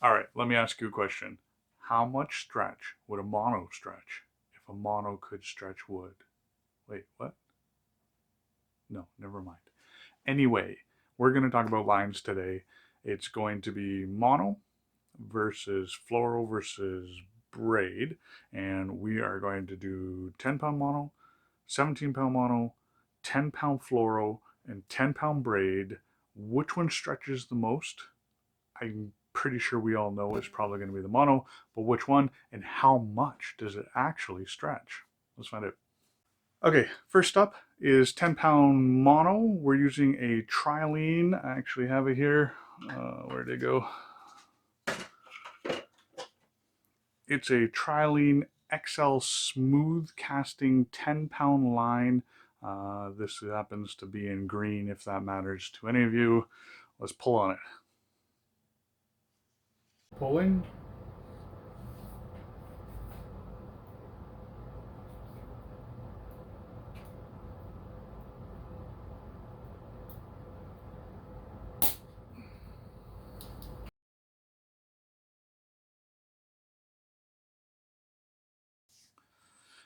All right, let me ask you a question. How much stretch would a mono stretch if a mono could stretch wood? Wait, what? No, never mind. Anyway, we're going to talk about lines today. It's going to be mono versus fluoro versus braid, and we are going to do 10-pound mono, 17-pound mono, 10-pound fluoro, and 10-pound braid. Which one stretches the most? I'm pretty sure we all know it's probably going to be the mono, but which one and how much does it actually stretch? Let's find out. Okay, first up is 10-pound mono. We're using a trilene. I actually have it here. Where'd it go? It's a trilene XL smooth casting 10-pound line. This happens to be in green if that matters to any of you. Let's pull on it. Pulling.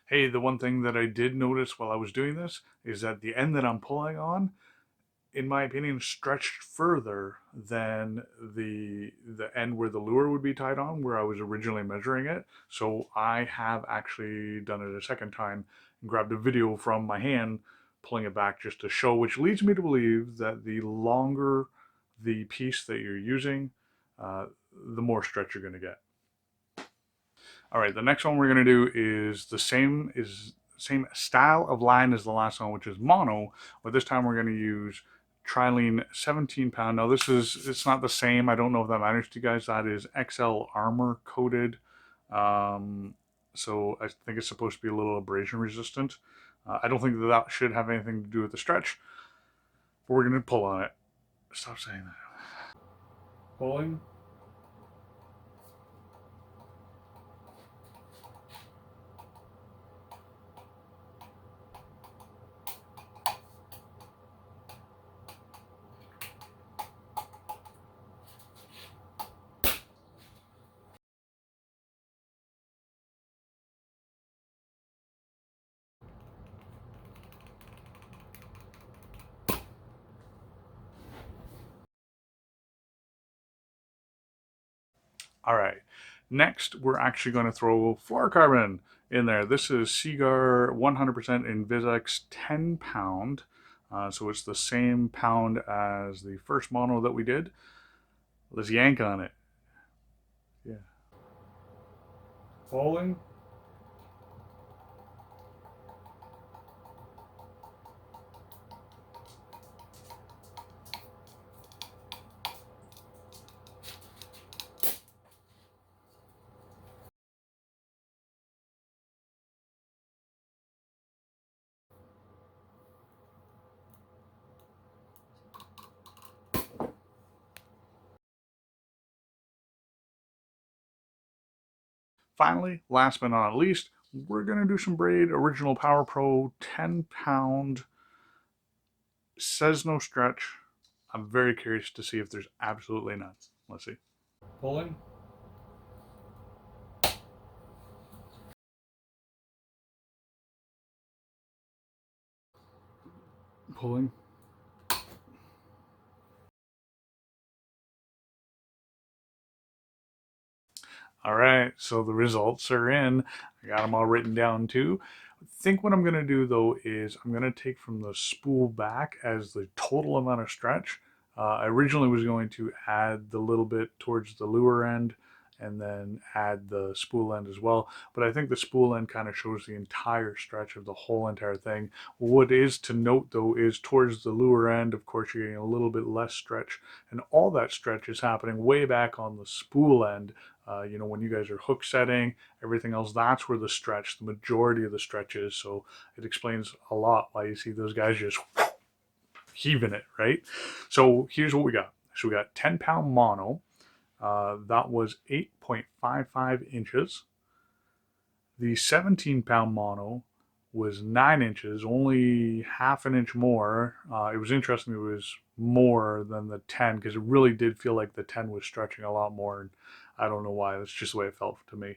Hey, the one thing that I did notice while I was doing this is that the end that I'm pulling on, in my opinion, stretched further than the end where the lure would be tied on, where I was originally measuring it. So I have actually done it a second time and grabbed a video from my hand, pulling it back just to show, which leads me to believe that the longer the piece that you're using, the more stretch you're going to get. All right, the next one we're going to do is the same style of line as the last one, which is mono, but this time we're going to use trilene 17-pound. Now it's not the same. I don't know if that matters to you guys. That is XL armor coated. So I think it's supposed to be a little abrasion resistant. I don't think that should have anything to do with the stretch, but we're going to pull on it. Stop saying that. Pulling. All right. Next, we're actually going to throw fluorocarbon in there. This is Seagar 100% Invisex 10-pound. So it's the same pound as the first mono that we did. Let's yank on it. Yeah. Falling. Finally, last but not least, we're going to do some Braid Original Power Pro 10-pound. Says no stretch. I'm very curious to see if there's absolutely none. Let's see. Pulling. Pulling. All right, so the results are in. I got them all written down too. I think what I'm going to do though is I'm going to take from the spool back as the total amount of stretch. I originally was going to add the little bit towards the lure end and then add the spool end as well. But I think the spool end kind of shows the entire stretch of the whole entire thing. What is to note though is towards the lure end, of course, you're getting a little bit less stretch, and all that stretch is happening way back on the spool end. When you guys are hook setting, everything else, that's where the stretch, the majority of the stretch is. So it explains a lot why you see those guys just heaving it, right? So here's what we got. So we got 10-pound mono. That was 8.55 inches. The 17-pound mono was 9 inches, only half an inch more. It was interesting, it was more than the 10 because it really did feel like the 10 was stretching a lot more. And I don't know why, that's just the way it felt to me.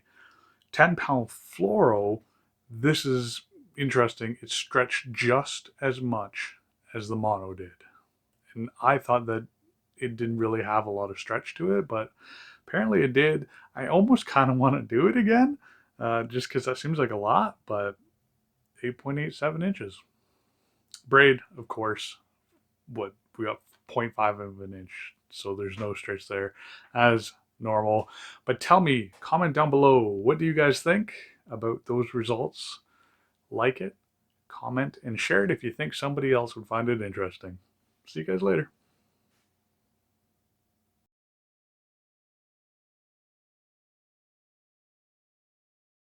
10-pound fluoro, this is interesting. It stretched just as much as the mono did. And I thought that it didn't really have a lot of stretch to it, but apparently it did. I almost kind of want to do it again, just because that seems like a lot, but 8.87 inches. Braid, of course, what we got 0.5 of an inch, so there's no stretch there as normal. But tell me, comment down below, what do you guys think about those results? Like it, comment, and share it if you think somebody else would find it interesting. See you guys later.